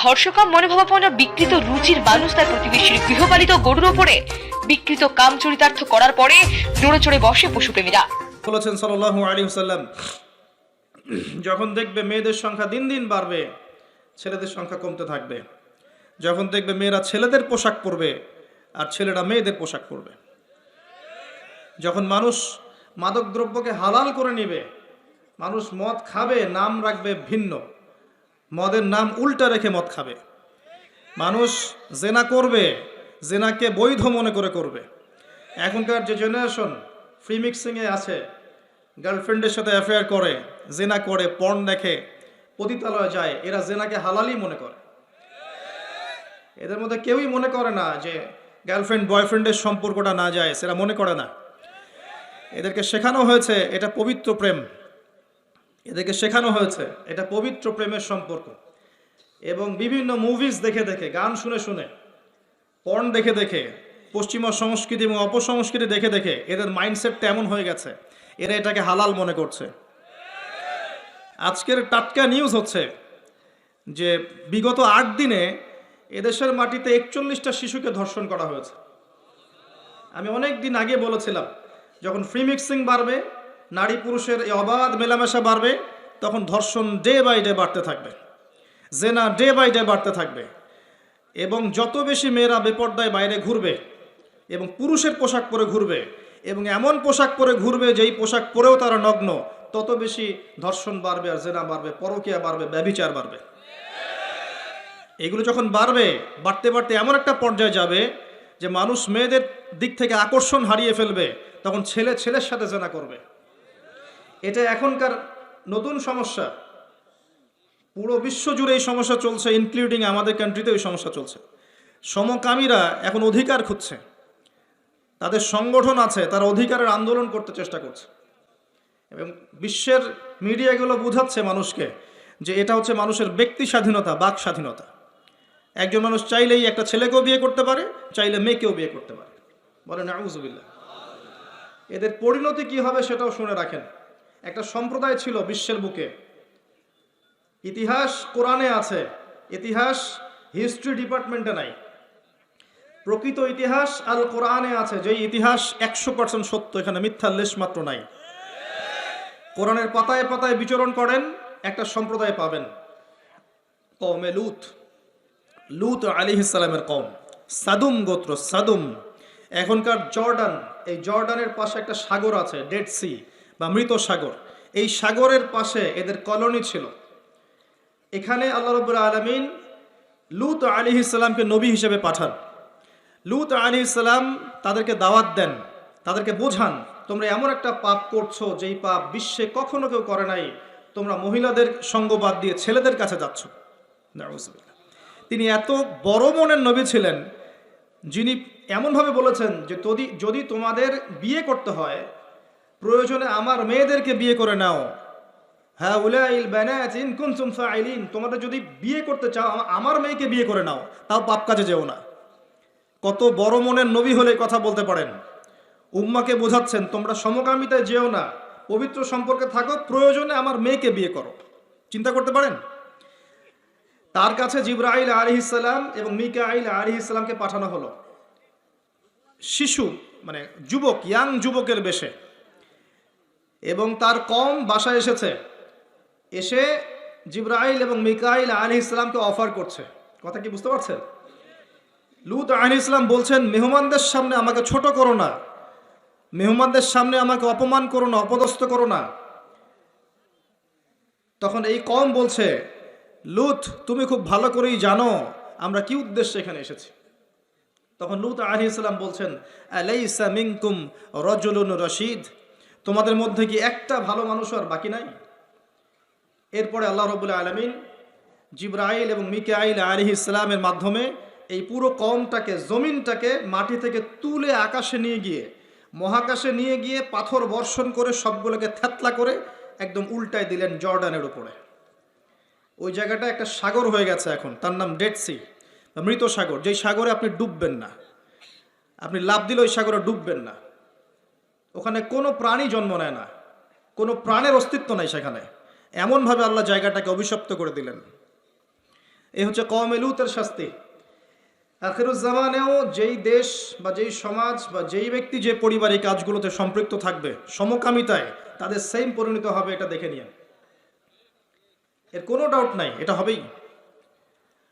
ধর্ষকাম মনোভাবাপন্ন বিকৃত রুচির মানুষ তার প্রতিবেশীর গৃহপালিত গরুর ওপরে বিকৃত কাম চরিতার্থ করার পরে নড়ে চড়ে বসে পশুপ্রেমীরা। বলেছেন সাল্লাল্লাহু আলাইহি ওয়াসাল্লাম, যখন দেখবে মেয়েদের সংখ্যা দিন দিন বাড়বে, ছেলেদের সংখ্যা কমতে থাকবে। যখন দেখবে মেয়েরা ছেলেদের পোশাক পরবে আর ছেলেরা মেয়েদের পোশাক পরবে। যখন মানুষ মাদকদ্রব্যকে হালাল করে নেবে, মানুষ মদ খাবে, নাম রাখবে ভিন্ন, মদের নাম উল্টা রেখে মদ খাবে। মানুষ জেনা করবে, জেনাকে বৈধ মনে করে করবে। এখনকার যে জেনারেশন ফ্রি মিক্সিংয়ে আছে, গার্লফ্রেন্ডের সাথে অ্যাফেয়ার করে, জেনা করে, পর্ন দেখে, পতিতালয়ে যায়, এরা জেনাকে হালালই মনে করে। এদের মধ্যে কেউই মনে করে না যে গার্লফ্রেন্ড বয়ফ্রেন্ডের সম্পর্কটা না যায়, সেটা মনে করে না। এদেরকে শেখানো হয়েছে এটা পবিত্র প্রেম, এদেরকে শেখানো হয়েছে এটা পবিত্র প্রেমের সম্পর্ক। এবং বিভিন্ন মুভিজ দেখে দেখে, গান শুনে শুনে, পর্ন দেখে দেখে, পশ্চিমা সংস্কৃতি এবং অপসংস্কৃতি দেখে দেখে এদের মাইন্ডসেটটা এমন হয়ে গেছে, এরা এটাকে হালাল মনে করছে। আজকের টাটকা নিউজ হচ্ছে যে বিগত 8 দিনে এদেশের মাটিতে 41টা শিশুকে ধর্ষণ করা হয়েছে। আমি অনেক দিন আগে বলেছিলাম, যখন ফ্রি মিক্সিং বাড়বে, নারী পুরুষের এই অবাধ মেলামেশা বাড়বে, তখন ধর্ষণ ডে বাই ডে বাড়তে থাকবে, জেনা ডে বাই ডে বাড়তে থাকবে। এবং যত বেশি মেয়েরা বেপর্দায় বাইরে ঘুরবে এবং পুরুষের পোশাক পরে ঘুরবে এবং এমন পোশাক পরে ঘুরবে যেই পোশাক পরেও তারা নগ্ন, তত বেশি ধর্ষণ বাড়বে, আর জেনা বাড়বে, পরকীয়া বাড়বে, ব্যভিচার বাড়বে। এগুলো যখন বাড়বে, বাড়তে বাড়তে এমন একটা পর্যায়ে যাবে যে মানুষ মেয়েদের দিক থেকে আকর্ষণ হারিয়ে ফেলবে, তখন ছেলে ছেলের সাথে জেনা করবে। এটা এখনকার নতুন সমস্যা, পুরো বিশ্ব জুড়ে এই সমস্যা চলছে, ইনক্লুডিং আমাদের কান্ট্রিতেও এই সমস্যা চলছে। সমকামীরা এখন অধিকার খুঁজছে, তাদের সংগঠন আছে, তারা অধিকারের আন্দোলন করতে চেষ্টা করছে। এবং বিশ্বের মিডিয়াগুলো বোঝাচ্ছে মানুষকে যে এটা হচ্ছে মানুষের ব্যক্তি স্বাধীনতা, বাক স্বাধীনতা। একজন মানুষ চাইলেই একটা ছেলেকেও বিয়ে করতে পারে, চাইলে মেয়েকেও বিয়ে করতে পারে। বলেন আউযুবিল্লাহ। এদের পরিণতি কি হবে সেটাও শুনে রাখেন। একটা সম্প্রদায় ছিল বিশ্বের বুকে, ইতিহাস কোরআনে আছে, ইতিহাস হিস্ট্রি ডিপার্টমেন্টে নাই। প্রকৃত ইতিহাস আল কোরআনে আছে, যেই ইতিহাস 100% সত্য, এখানে মিথ্যার লেশ মাত্র নাই। কোরআনের পাতায় পাতায় বিচরণ করেন, একটা সম্প্রদায় পাবেন, কওমে লূত। লূত আলাইহিস সালামের কওম, সাদুম গোত্র, সাদুম। এখনকার জর্ডান, এই জর্ডানের পাশে একটা সাগর আছে, ডেড সি বা মৃত সাগর। এই সাগরের পাশে এদের কলোনি ছিল। এখানে আল্লাহ রাব্বুল আলামিন লূত আলাইহিস সালামকে নবী হিসেবে পাঠান। লূত আলাইহিস সালাম তাদেরকে দাওয়াত দেন, তাদেরকে বোঝান, তোমরা এমন একটা পাপ করছো যেই পাপ বিশ্বে কখনো কেউ করে নাই। তোমরা মহিলাদের সঙ্গ বাদ দিয়ে ছেলেদের কাছে যাচ্ছ। নাউযুবিল্লাহ। তিনি এত বড় মনের নবী ছিলেন, যিনি এমনভাবে বলেছেন যে যদি তোমাদের বিয়ে করতে হয়, প্রয়োজনে আমার মেয়েদেরকে বিয়ে করে নাও। হ্যাঁ, উলাইল বানাত ইন কুনতুম ফাইলিন, তোমাদের যদি বিয়ে করতে চাও আমার মেয়েকে বিয়ে করে নাও, তাও পাপ কাজে যেও না। কত বড় মনের নবী হলে কথা বলতে পারেন। উম্মাকে বোঝাচ্ছেন, তোমরা সমকামিতায় যেও না, পবিত্র সম্পর্কে থাকো, প্রয়োজনে আমার মেয়েকে বিয়ে করো। চিন্তা করতে পারেন। তার কাছে জিবরাইল আলাইহিস সালাম এবং মিকাইল আলাইহিস সালামকে পাঠানো হলো, শিশু মানে যুবক, ইয়াং যুবকের বেশে। এবং তার কম বাসায় এসেছে, এসে জিবরাইল এবং মিকাইল আলাইহিস সালামকে অফার করছে। কথা কি বুঝতে পারছেন? লূত আলাইহিস সালাম বলছেন, মেহমানদের সামনে আমাকে ছোট করো না, মেহমানদের সামনে আমাকে অপমান করো না, অপদস্থ করো না। তখন এই কম বলছে, লূত তুমি খুব ভালো করেই জানো আমরা কি উদ্দেশ্যে এখানে এসেছি। তখন লূত আলাইহিস সালাম বলছেন, আলাইসা মিনকুম রাজুলুন রশিদ, তোমাদের মধ্যে কি একটা ভালো মানুষ আর বাকি নাই? এরপরে আল্লাহ রাব্বুল আলামিন জিবরাইল এবং মিকাইল আলাইহিস সালামের মাধ্যমে এই পুরো কওমটাকে, জমিনটাকে মাটি থেকে তুলে আকাশে নিয়ে গিয়ে, মহাকাশে নিয়ে গিয়ে পাথর বর্ষণ করে সবগুলোকে থ্যাতলা করে একদম উল্টায় দিলেন জর্ডানের উপরে। ওই জায়গাটা একটা সাগর হয়ে গেছে এখন, তার নাম ডেড সি বা মৃত সাগর, যেই সাগরে আপনি ডুববেন না, আপনি লাফ দিলে ওই সাগরে ডুববেন না। ওখানে কোনো প্রাণী জন্ম নেয় না, কোনো প্রাণের অস্তিত্ব নাই সেখানে। এমনভাবে আল্লাহ জায়গাটাকে অভিশপ্ত করে দিলেন। এই হচ্ছে কওমে লূতের শাস্তি। আখিরুজ্জামানেও যেই দেশ বা যেই সমাজ বা যেই ব্যক্তি যে পরিবার এই কাজগুলোতে সম্পৃক্ত থাকবে, সমকামিতায় তাদের সেম পরিণত হবে, এটা দেখে নিয়ে, এর কোনো ডাউট নাই, এটা হবেই।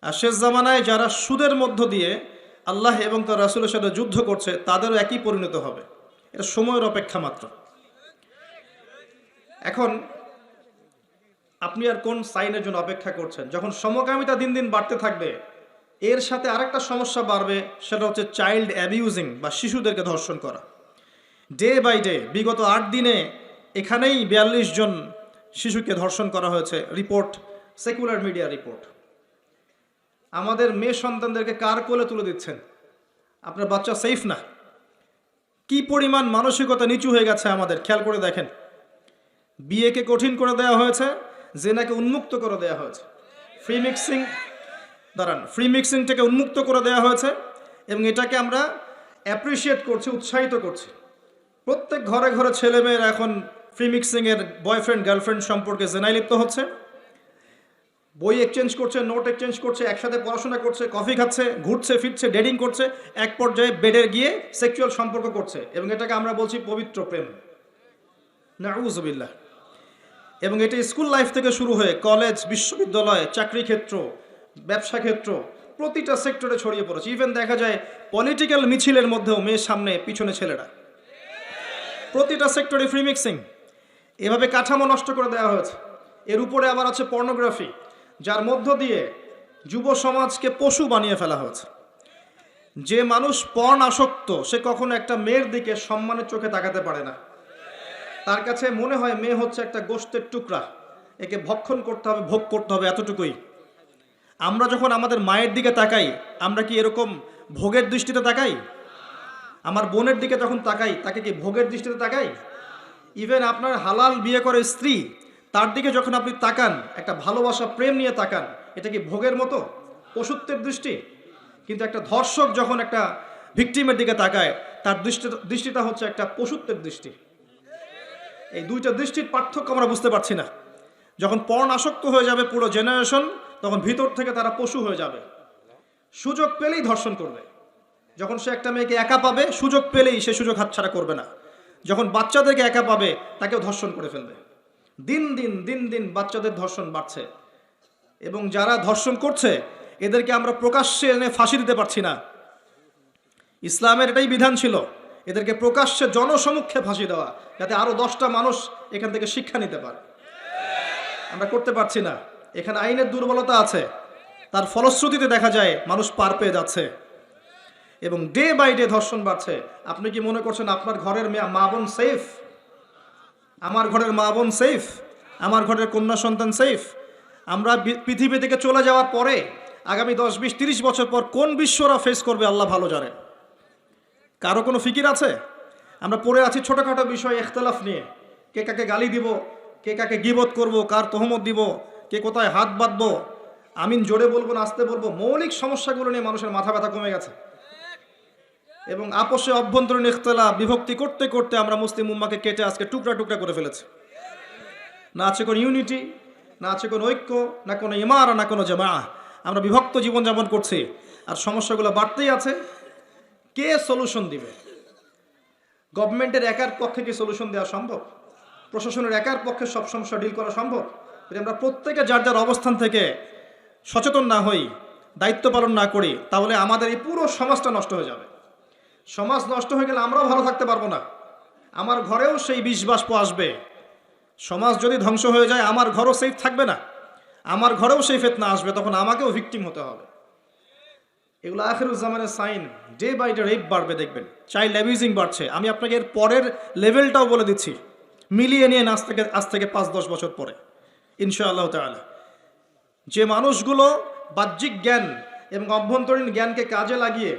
আর শেষ জামানায় যারা সুদের মধ্য দিয়ে আল্লাহ এবং তার রাসূলের সাথে যুদ্ধ করছে, তাদেরও একই পরিণত হবে। এটা সময়ের অপেক্ষা মাত্র। এখন আপনি আর কোন সাইনের জন্য অপেক্ষা করছেন? যখন সমকামিতা দিন দিন বাড়তে থাকবে, এর সাথে আরেকটা সমস্যা বাড়বে, সেটা হচ্ছে চাইল্ড অ্যাবিউজিং বা শিশুদেরকে ধর্ষণ করা। ডে বাই ডে বিগত 8 দিনে এখানেই 42 জন শিশুকে ধর্ষণ করা হয়েছে, রিপোর্ট, সেকুলার মিডিয়া রিপোর্ট। আমাদের মেয়ে সন্তানদেরকে কার কোলে তুলে দিচ্ছেন? আপনার বাচ্চা সেফ না। কি পরিমাণ মানসিকতা নিচু হয়ে গেছে আমাদের, খেয়াল করে দেখেন। বিয়েকে কঠিন করে দেওয়া হয়েছে, জেনাকে উন্মুক্ত করে দেওয়া হয়েছে, ফ্রি মিক্সিংটাকে উন্মুক্ত করে দেওয়া হয়েছে, এবং এটাকে আমরা অ্যাপ্রিসিয়েট করছি, উৎসাহিত করছি। প্রত্যেক ঘরে ঘরে ছেলেমেয়েরা এখন ফ্রি মিক্সিংয়ের বয়ফ্রেন্ড গার্লফ্রেন্ড সম্পর্কে জেনায় লিপ্ত হচ্ছে, বই এক্সচেঞ্জ করছে, নোট এক্সচেঞ্জ করছে, একসাথে পড়াশোনা করছে, কফি খাচ্ছে, ঘুরছে ফিরছে, ডেটিং করছে, এক পর্যায়ে বেডে গিয়ে সেক্সুয়াল সম্পর্ক করছে, এবং এটাকে আমরা বলছি পবিত্র প্রেম। নাউযুবিল্লাহ। এবং এটা স্কুল লাইফ থেকে শুরু হয়ে কলেজ, বিশ্ববিদ্যালয়, চাকরি ক্ষেত্র, ব্যবসা ক্ষেত্র, প্রতিটা সেক্টরে ছড়িয়ে পড়েছে। ইভেন দেখা যায় পলিটিক্যাল মিছিলের মধ্যেও মেয়ের সামনে পিছনে ছেলেরা। প্রতিটা সেক্টরে ফ্রি মিক্সিং, এভাবে কাঠামো নষ্ট করে দেওয়া হয়েছে। এর উপরে আবার আছে পর্নোগ্রাফি, যার মধ্য দিয়ে যুব সমাজকে পশু বানিয়ে ফেলা হয়েছে। যে মানুষ পর্ন আসক্ত, সে কখনো একটা মেয়ের দিকে সম্মানের চোখে তাকাতে পারে না। তার কাছে মনে হয় মেয়ে হচ্ছে একটা গোশতের টুকরা, একে ভক্ষণ করতে হবে, ভোগ করতে হবে, এতটুকুই। আমরা যখন আমাদের মায়ের দিকে তাকাই, আমরা কি এরকম ভোগের দৃষ্টিতে তাকাই? আমার বোনের দিকে যখন তাকাই, তাকে কি ভোগের দৃষ্টিতে তাকাই? ইভেন আপনার হালাল বিয়ে করে স্ত্রী, তার দিকে যখন আপনি তাকান, একটা ভালোবাসা প্রেম নিয়ে তাকান, এটা কি ভোগের মতো, পশুত্বের দৃষ্টি? কিন্তু একটা ধর্ষক যখন একটা ভিকটিমের দিকে তাকায়, তার দৃষ্টিটা হচ্ছে একটা পশুত্বের দৃষ্টি। এই দুইটা দৃষ্টির পার্থক্য আমরা বুঝতে পারছি না। যখন পর্ন আসক্ত হয়ে যাবে পুরো জেনারেশন, তখন ভিতর থেকে তারা পশু হয়ে যাবে, সুযোগ পেলেই ধর্ষণ করবে। যখন সে একটা মেয়েকে একা পাবে, সুযোগ পেলেই সে সুযোগ হাতছাড়া করবে না। যখন বাচ্চাদেরকে একা পাবে, তাকেও ধর্ষণ করে ফেলবে। দিন দিন বাচ্চাদের ধর্ষণ বাড়ছে, এবং যারা ধর্ষণ করছে এদেরকে আমরা প্রকাশ্যে এনে ফাঁসি দিতে পারছি না। ইসলামের এটাই বিধান ছিল, এদেরকে প্রকাশ্যে জনসমক্ষে ফাঁসি দেওয়া, যাতে আরো 10টা মানুষ এখান থেকে শিক্ষা নিতে পারে। আমরা করতে পারছি না। এখানে আইনের দুর্বলতা আছে, তার ফলশ্রুতিতে দেখা যায় মানুষ পার পেয়ে যাচ্ছে, এবং ডে বাই ডে ধর্ষণ বাড়ছে। আপনি কি মনে করছেন আপনার ঘরের মা বোন সেফ? আমার ঘরের মা বোন সেফ? আমার ঘরের কন্যা সন্তান সেফ? আমরা পৃথিবী থেকে চলে যাওয়ার পরে আগামী 10, 20, 30 বছর পর কোন বিশ্বরা ফেস করবে আল্লাহ ভালো জানেন। কারো কোনো ফিকির আছে? আমরা পড়ে আছি ছোটখাটো বিষয় ইখতিলাফ নিয়ে, কে কাকে গালি দিব, কে কাকে গীবত করব, কার তহমত দিব, কে কোথায় হাত বাঁধবো, আমিন জোরে বলবো না আস্তে বলবো, মৌলিক সমস্যাগুলো নিয়ে মানুষের মাথা ব্যথা কমে গেছে। এবং আপোষে অভ্যন্তরীণ ইখতিলাফ, বিভক্তি করতে করতে আমরা মুসলিম উম্মাহকে কেটে আজকে টুকরা টুকরা করে ফেলেছি। না আছে কোনো ইউনিটি, না আছে কোনো ঐক্য, না কোনো ইমারা, না কোনো জামাআহ। আমরা বিভক্ত জীবনযাপন করছি, আর সমস্যাগুলো বাড়তেই আছে। কে সলিউশন দিবে? গভর্নমেন্টের একার পক্ষে কি সলিউশন দেওয়া সম্ভব? প্রশাসনের একার পক্ষে সব সমস্যা ডিল করা সম্ভব? যদি আমরা প্রত্যেকে যার যার অবস্থান থেকে সচেতন না হই, দায়িত্ব পালন না করি, তাহলে আমাদের এই পুরো সমাজটা নষ্ট হয়ে যাবে। সমাজ নষ্ট হয়ে গেলে আমরাও ভালো থাকতে পারবো না, আমার ঘরেও সেই বিষ বাষ্প আসবে। সমাজ যদি ধ্বংস হয়ে যায়, আমার ঘরও সেফ থাকবে না, আমার ঘরেও সেই ফিতনা আসবে, তখন আমাকেও ভিকটিম হতে হবে। এগুলো আখিরুজ্জামানের sign. Day by day rape বাড়বে, দেখবেন চাইল্ড অ্যাবিউজিং বাড়ছে। আমি আপনাকে এর পরের লেভেলটাও বলে দিচ্ছি, মিলিয়ে নিয়ে আজ থেকে 5-10 বছর পরে ইনশাআল্লাহ তাআলা। যে মানুষগুলো বাহ্যিক জ্ঞান এবং অভ্যন্তরীণ জ্ঞানকে কাজে লাগিয়ে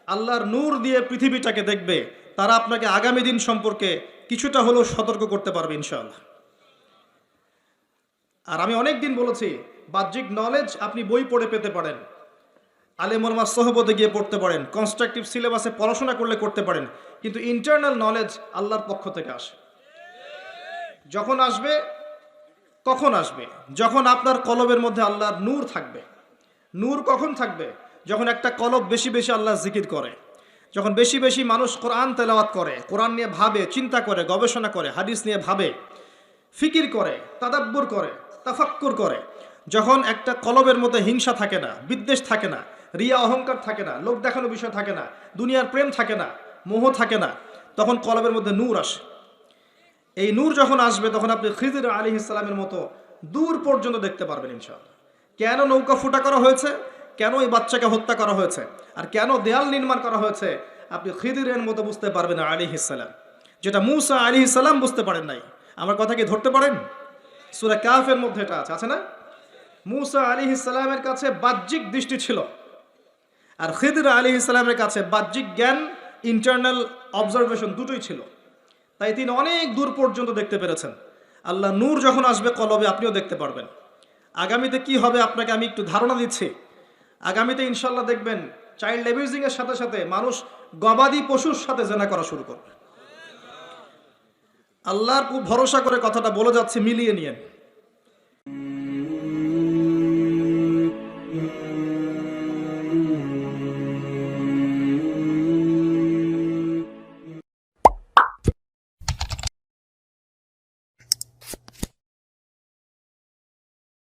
আল্লাহর নূর দিয়ে পৃথিবীটাকে দেখবে, তারা আপনাকে আগামী দিন সম্পর্কে কিছুটা হলেও সতর্ক করতে পারবে ইনশাআল্লাহ। আর আমি অনেক দিন বলেছি, বাহ্যিক নলেজ আপনি বই পড়ে পেতে পারেন, আলেম ওলামার সোহবতে গিয়ে পড়তে পারেন, কনস্ট্রাকটিভ সিলেবাসে পড়াশোনা করলে করতে পারেন, কিন্তু ইন্টারনাল নলেজ আল্লাহর পক্ষ থেকে আসে। যখন আসবে, কখন আসবে? যখন আপনার কলবের মধ্যে আল্লাহর নূর থাকবে। নূর কখন থাকবে? যখন একটা কলব বেশি বেশি আল্লাহ জিকির করে, যখন বেশি বেশি মানুষ কোরআন তেলাওয়াত করে, কোরআন নিয়ে ভাবে, চিন্তা করে, গবেষণা করে, হাদিস নিয়ে ভাবে, ফিকির করে, তাদাব্বুর করে, তাফাক্কুর করে, যখন একটা কলবের মধ্যে হিংসা থাকে না, বিদ্বেষ থাকে না, রিয়া অহংকার থাকে না, লোক দেখানো বিষয় থাকে না, দুনিয়ার প্রেম থাকে না, মোহ থাকে না, তখন কলবের মধ্যে নূর আসে। এই নূর যখন আসবে তখন আপনি খিজির আলাইহিস সালামের মতো দূর পর্যন্ত দেখতে পারবেন ইনশাআল্লাহ। কেন নৌকা ফুটা করা হয়েছে, কেন এই বাচ্চাকে হত্যা করা হয়েছে, আর কেন দেয়াল নির্মাণ করা হয়েছে, আপনি খিজিরের মতো বুঝতে পারবেন আলাইহিস সালাম, যেটা মূসা আলাইহিস সালাম বুঝতে পারেন নাই। আমার কথা কি ধরতে পারেন? সূরা কাহফের মধ্যে এটা আছে না? মূসা আলাইহিস সালামের কাছে বাহ্যিক দৃষ্টি ছিল, আর খিজির আলাইহিস সালামের কাছে বাহ্যিক জ্ঞান, ইন্টারনাল অবজারভেশন দুটোই ছিল। তাই তিনি অনেক দূর পর্যন্ত দেখতে পেরেছেন। আল্লাহ নূর যখন আসবে কলবে আপনিও দেখতে পারবেন। আগামীতে কি হবে আপনাকে আমি একটু ধারণা দিচ্ছি। আগামীতে ইনশাল্লাহ দেখবেন চাইল্ড অ্যাবিউজিং এর সাথে সাথে মানুষ গবাদি পশুর সাথে জেনা করা শুরু করবে। আল্লাহর খুব ভরসা করে কথাটা বলে যাচ্ছে, মিলিয়ে নিয়েন।